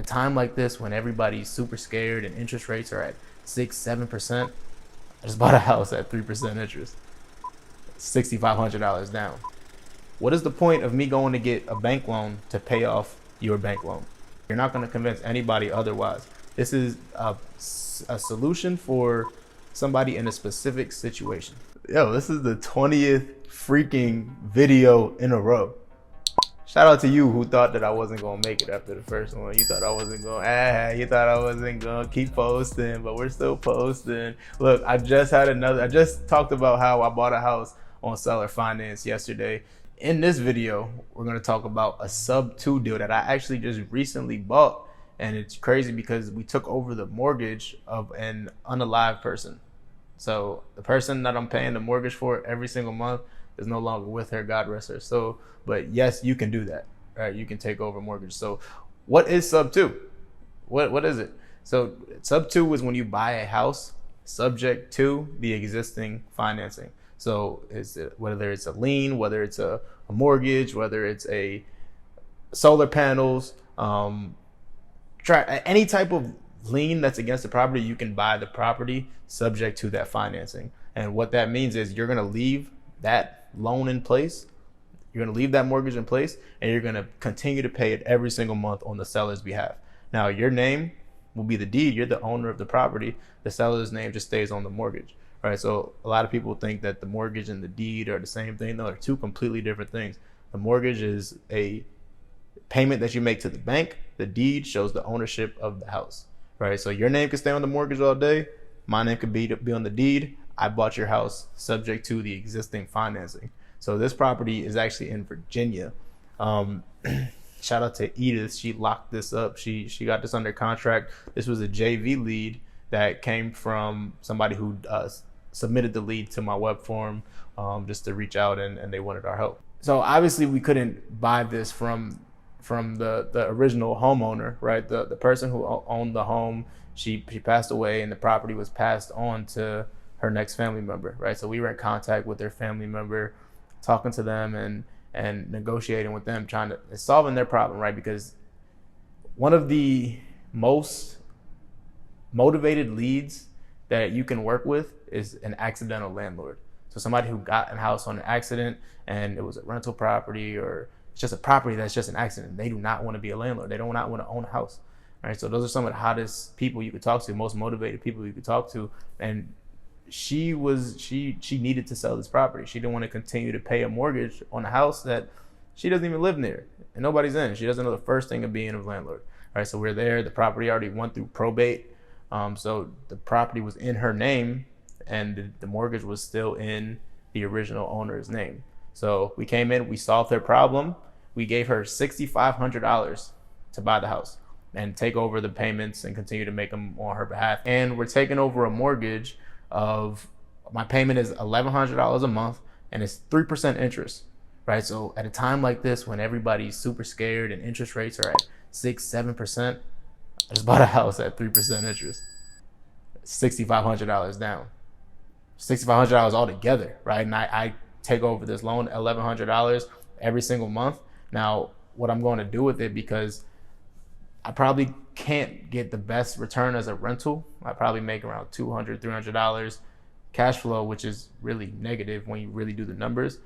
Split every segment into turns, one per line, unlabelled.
a time like this when everybody's super scared and interest rates are at 6-7%, I just bought a house at 3% interest, $6,500 down. What is the point of me going to get a bank loan to pay off your bank loan? You're not going to convince anybody otherwise. This is a solution for somebody in a specific situation. Yo, this is the 20th freaking video in a row. Shout out to you who thought that I wasn't going to make it after the first one. You thought I wasn't going to, you thought I wasn't going to keep posting, but we're still posting. Look, I just talked about how I bought a house on seller finance yesterday. In this video, we're going to talk about a sub 2 deal that I actually just recently bought. And it's crazy because we took over the mortgage of an unalive person. So the person that I'm paying the mortgage for every single month is no longer with her, God rest her soul. But yes, you can do that, right? You can take over mortgage. So what is sub 2? What is it? So sub 2 is when you buy a house subject to the existing financing. So whether it's a lien, whether it's a mortgage, whether it's a solar panels, any type of lien that's against the property, you can buy the property subject to that financing. And what that means is you're going to leave that loan in place. You're going to leave that mortgage in place, and you're going to continue to pay it every single month on the seller's behalf. Now, your name will be the deed. You're the owner of the property. The seller's name just stays on the mortgage. Right, so a lot of people think that the mortgage and the deed are the same thing. No, they're two completely different things. The mortgage is a payment that you make to the bank. The deed shows the ownership of the house. Right, so your name can stay on the mortgage all day. My name could be on the deed. I bought your house subject to the existing financing. So this property is actually in Virginia. Shout out to Edith. She locked this up. She got this under contract. This was a JV lead that came from somebody who submitted the lead to my web form just to reach out, and they wanted our help. So obviously we couldn't buy this from the original homeowner, right? The person who owned the home, she passed away, and the property was passed on to her next family member, right? So we were in contact with their family member, talking to them and negotiating with them, solving their problem, right? Because one of the most motivated leads that you can work with is an accidental landlord. So somebody who got a house on an accident and it was a rental property, or it's just a property that's just an accident. They do not want to be a landlord. They do not want to own a house, right? So those are some of the hottest people you could talk to, most motivated people you could talk to. And she needed to sell this property. She didn't want to continue to pay a mortgage on a house that she doesn't even live near and nobody's in. She doesn't know the first thing of being a landlord, right? So we're there. The property already went through probate. So the property was in her name, and the mortgage was still in the original owner's name. So we came in, we solved their problem. We gave her $6,500 to buy the house and take over the payments and continue to make them on her behalf. And we're taking over a mortgage of, my payment is $1,100 a month, and it's 3% interest, right? So at a time like this when everybody's super scared and interest rates are at 6-7%, I just bought a house at 3% interest, $6,500 down, $6,500 altogether, right? And I take over this loan, $1,100 every single month. Now, what I'm going to do with it, because I probably can't get the best return as a rental. I probably make around $200, $300 cash flow, which is really negative when you really do the numbers.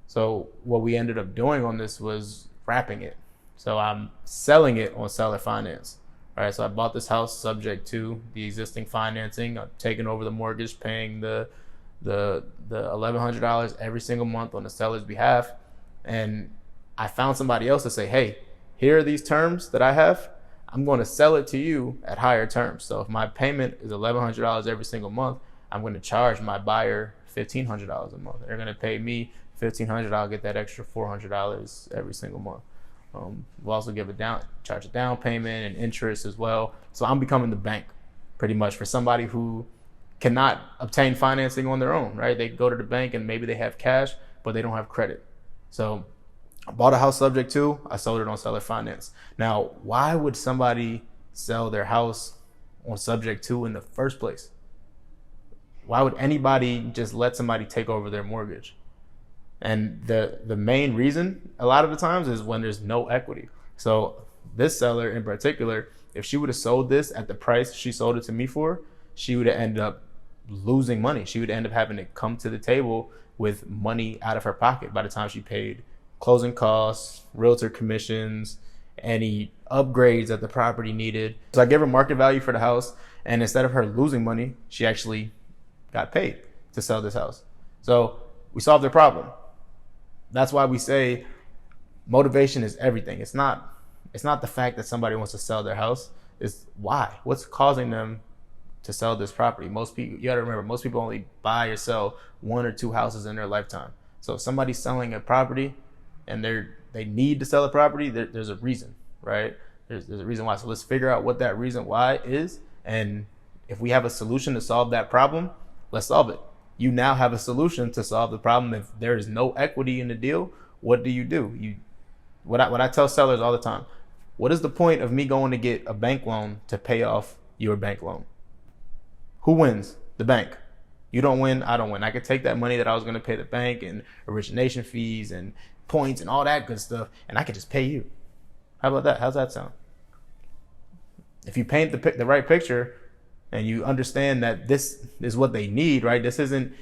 So what we ended up doing on this was wrapping it. So I'm selling it on seller finance. All right, so I bought this house subject to the existing financing. I'm taking over the mortgage, paying the $1,100 every single month on the seller's behalf. And I found somebody else to say, hey, here are these terms that I have. I'm going to sell it to you at higher terms. So if my payment is $1,100 every single month, I'm going to charge my buyer $1,500 a month. They're going to pay me $1,500. I'll get that extra $400 every single month. We'll also charge a down payment and interest as well. So I'm becoming the bank pretty much for somebody who cannot obtain financing on their own, right? They go to the bank and maybe they have cash, but they don't have credit. So I bought a house subject to, I sold it on seller finance. Now, why would somebody sell their house on subject to in the first place? Why would anybody just let somebody take over their mortgage? And the main reason a lot of the times is when there's no equity. So this seller in particular, If she would have sold this at the price she sold it to me for, she would have ended up losing money. She would end up having to come to the table with money out of her pocket by the time she paid closing costs, realtor commissions, any upgrades that the property needed. So I gave her market value for the house, and instead of her losing money, she actually got paid to sell this house. So we solved their problem. That's why we say motivation is everything. It's not the fact that somebody wants to sell their house. It's why. What's causing them to sell this property? Most people, you got to remember, most people only buy or sell 1 or 2 houses in their lifetime. So if somebody's selling a property and they need to sell a property, there's a reason, right? There's a reason why. So let's figure out what that reason why is. And if we have a solution to solve that problem, let's solve it. You now have a solution to solve the problem. If there is no equity in the deal, what do? What I tell sellers all the time, what is the point of me going to get a bank loan to pay off your bank loan? Who wins? The bank. You don't win, I don't win. I could take that money that I was going to pay the bank and origination fees and points and all that good stuff, and I could just pay you. How about that? How's that sound? If you paint the right picture and you understand that this is what they need, right? This isn't.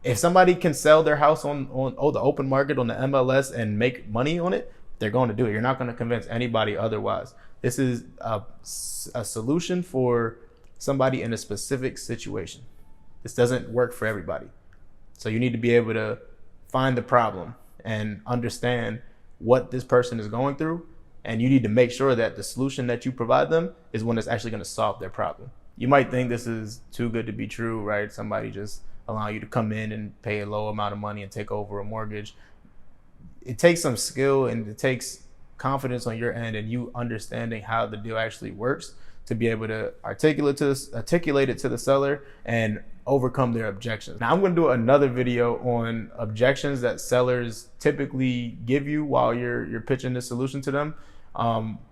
If somebody can sell their house on the open market on the MLS and make money on it, they're going to do it. You're not going to convince anybody otherwise. This is a solution for somebody in a specific situation. This doesn't work for everybody. So you need to be able to find the problem and understand what this person is going through. And you need to make sure that the solution that you provide them is one that's actually going to solve their problem. You might think this is too good to be true, right? Somebody just allow you to come in and pay a low amount of money and take over a mortgage. It takes some skill and it takes confidence on your end and you understanding how the deal actually works to be able to articulate it to the seller and overcome their objections. Now I'm going to do another video on objections that sellers typically give you while you're pitching this solution to them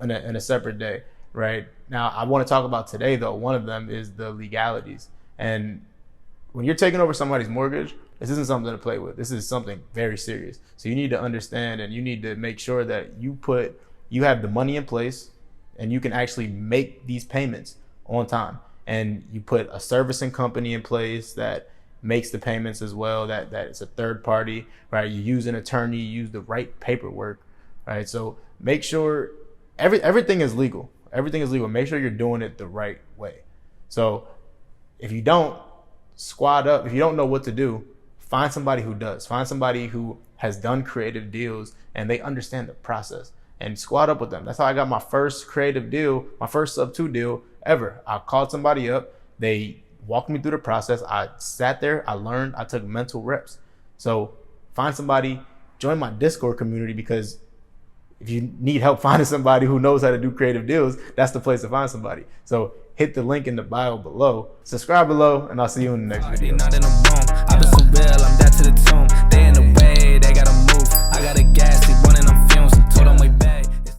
in a separate day, right? Now I want to talk about today though, one of them is the legalities. And when you're taking over somebody's mortgage, this isn't something to play with. This is something very serious. So you need to understand and you need to make sure that you have the money in place and you can actually make these payments on time. And you put a servicing company in place that makes the payments as well, that it's a third party, right? You use an attorney, you use the right paperwork, right? So make sure everything is legal. Everything is legal. Make sure you're doing it the right way. So if you don't, squad up. If you don't know what to do, find somebody who does. Find somebody who has done creative deals and they understand the process and squad up with them. That's how I got my first creative deal, my first sub-2 deal ever. I called somebody up. They walked me through the process. I sat there, I learned, I took mental reps. So find somebody, join my Discord community, because if you need help finding somebody who knows how to do creative deals, that's the place to find somebody. So hit the link in the bio below, subscribe below, and I'll see you in the next video. Not in the room. I've been so real, I'm down to the tomb. They in the way, they gotta move. I gotta gas.